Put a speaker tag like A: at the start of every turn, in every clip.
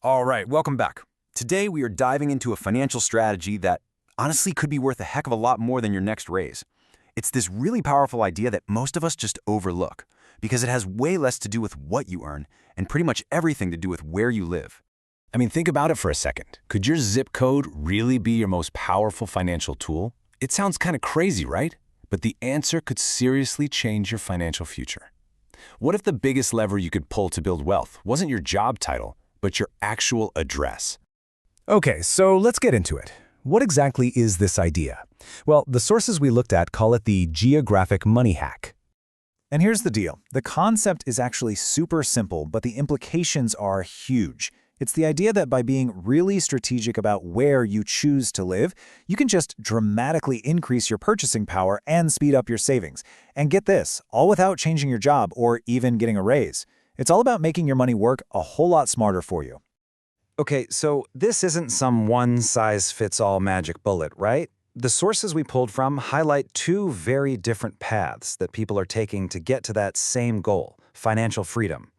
A: All right, welcome back. Today we are diving into a financial strategy that honestly could be worth a heck of a lot more than your next raise. It's this really powerful idea that most of us just overlook because it has way less to do with what you earn and pretty much everything to do with where you live.
B: I mean, think about it for a second. Could your zip code really be your most powerful financial tool? It sounds kind of crazy, right? But the answer could seriously change your financial future. What if the biggest lever you could pull to build wealth wasn't your job title, but your actual address?
C: Okay, so let's get into it. What exactly is this idea? Well, the sources we looked at call it the Geographic Money Hack. And here's the deal. The concept is actually super simple, but the implications are huge. It's the idea that by being really strategic about where you choose to live, you can just dramatically increase your purchasing power and speed up your savings. And get this, all without changing your job or even getting a raise. It's all about making your money work a whole lot smarter for you.
D: Okay, so this isn't some one-size-fits-all magic bullet, right? The sources we pulled from highlight two very different paths that people are taking to get to that same goal, financial freedom.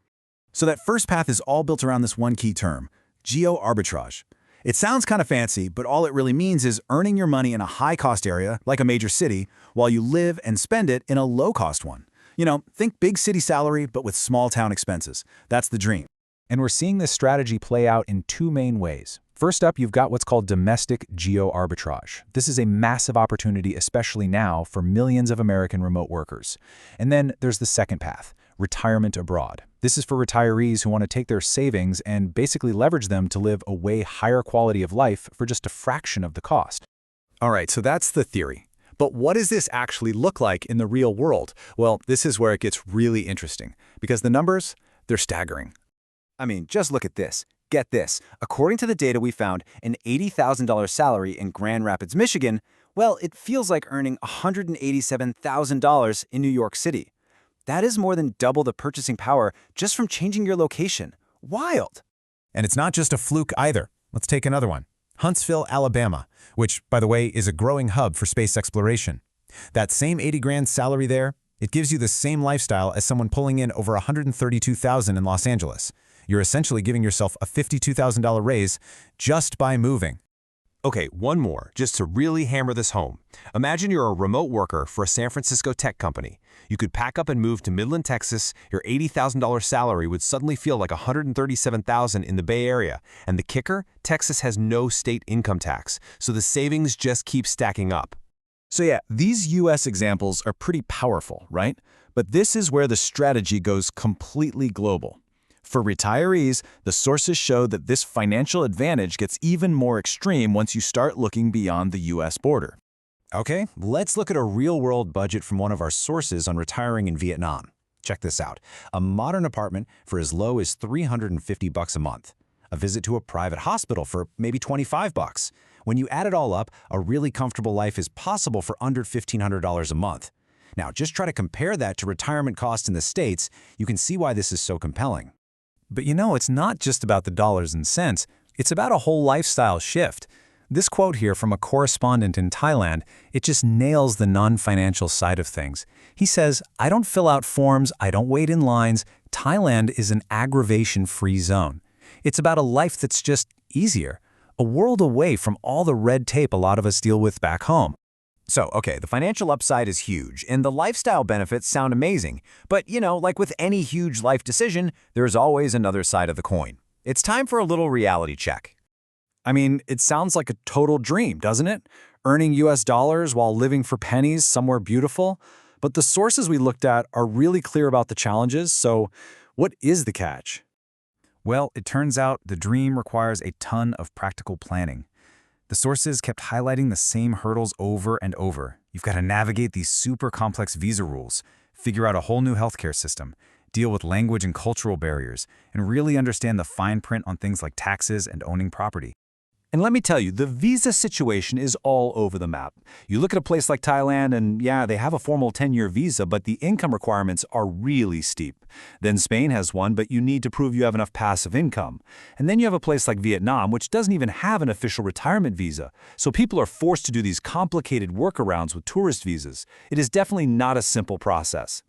E: So that first path is all built around this one key term, geoarbitrage. It sounds kind of fancy, but all it really means is earning your money in a high-cost area, like a major city, while you live and spend it in a low-cost one. You know, think big city salary, but with small-town expenses. That's the dream.
C: And we're seeing this strategy play out in two main ways. First up, you've got what's called domestic geoarbitrage. This is a massive opportunity, especially now, for millions of American remote workers. And then there's the second path, retirement abroad. This is for retirees who want to take their savings and basically leverage them to live a way higher quality of life for just a fraction of the cost.
E: All right, so that's the theory. But what does this actually look like in the real world? Well, this is where it gets really interesting, because the numbers, they're staggering.
A: I mean, just look at this. Get this. According to the data we found, an $80,000 salary in Grand Rapids, Michigan, well, it feels like earning $187,000 in New York City. That is more than double the purchasing power just from changing your location. Wild!
E: And it's not just a fluke either. Let's take another one. Huntsville, Alabama, which, by the way, is a growing hub for space exploration. That same 80 grand salary there, it gives you the same lifestyle as someone pulling in over $132,000 in Los Angeles. You're essentially giving yourself a $52,000 raise just by moving.
B: Okay, one more, just to really hammer this home. Imagine you're a remote worker for a San Francisco tech company. You could pack up and move to Midland, Texas. Your $80,000 salary would suddenly feel like $137,000 in the Bay Area. And the kicker? Texas has no state income tax, so the savings just keep stacking up.
E: So yeah, these US examples are pretty powerful, right? But this is where the strategy goes completely global. For retirees, the sources show that this financial advantage gets even more extreme once you start looking beyond the US border.
B: Okay, let's look at a real-world budget from one of our sources on retiring in Vietnam. Check this out. A modern apartment for as low as $350 a month. A visit to a private hospital for maybe $25. When you add it all up, a really comfortable life is possible for under $1,500 a month. Now, just try to compare that to retirement costs in the States. You can see why this is so compelling.
C: But you know, it's not just about the dollars and cents. It's about a whole lifestyle shift. This quote here from a correspondent in Thailand, it just nails the non-financial side of things. He says, "I don't fill out forms, I don't wait in lines. Thailand is an aggravation-free zone. It's about a life that's just easier, a world away from all the red tape a lot of us deal with back home."
A: So, okay, the financial upside is huge, and the lifestyle benefits sound amazing. But, you know, like with any huge life decision, there's always another side of the coin. It's time for a little reality check.
C: I mean, it sounds like a total dream, doesn't it? Earning US dollars while living for pennies somewhere beautiful. But the sources we looked at are really clear about the challenges, so what is the catch? Well, it turns out the dream requires a ton of practical planning. The sources kept highlighting the same hurdles over and over. You've got to navigate these super complex visa rules, figure out a whole new healthcare system, deal with language and cultural barriers, and really understand the fine print on things like taxes and owning property.
A: And let me tell you, the visa situation is all over the map. You look at a place like Thailand and yeah, they have a formal 10-year visa, but the income requirements are really steep. Then Spain has one, but you need to prove you have enough passive income. And then you have a place like Vietnam, which doesn't even have an official retirement visa. So people are forced to do these complicated workarounds with tourist visas. It is definitely not a simple process.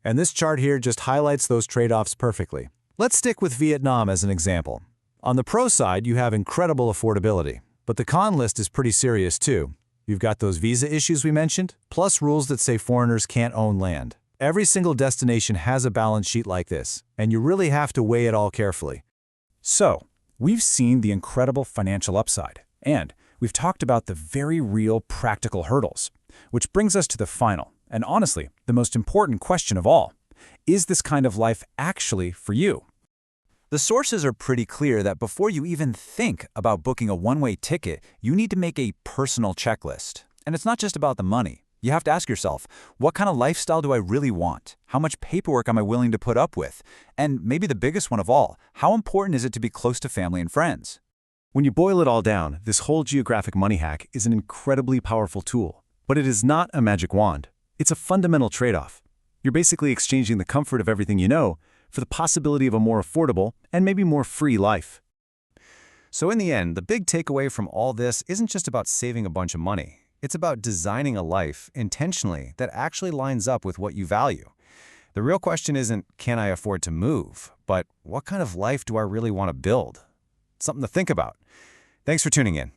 C: And this chart here just highlights those trade-offs perfectly. Let's stick with Vietnam as an example. On the pro side, you have incredible affordability. But the con list is pretty serious too. You've got those visa issues we mentioned, plus rules that say foreigners can't own land. Every single destination has a balance sheet like this, and you really have to weigh it all carefully. So, we've seen the incredible financial upside, and we've talked about the very real practical hurdles, which brings us to the final, and honestly, the most important question of all. Is this kind of life actually for you?
A: The sources are pretty clear that before you even think about booking a one-way ticket, you need to make a personal checklist. And it's not just about the money. You have to ask yourself, what kind of lifestyle do I really want? How much paperwork am I willing to put up with? And maybe the biggest one of all, how important is it to be close to family and friends?
C: When you boil it all down, this whole Geographic Money Hack is an incredibly powerful tool. But it is not a magic wand. It's a fundamental trade-off. You're basically exchanging the comfort of everything you know for the possibility of a more affordable and maybe more free life.
B: So in the end, the big takeaway from all this isn't just about saving a bunch of money. It's about designing a life intentionally that actually lines up with what you value. The real question isn't, can I afford to move? But what kind of life do I really want to build? Something to think about. Thanks for tuning in.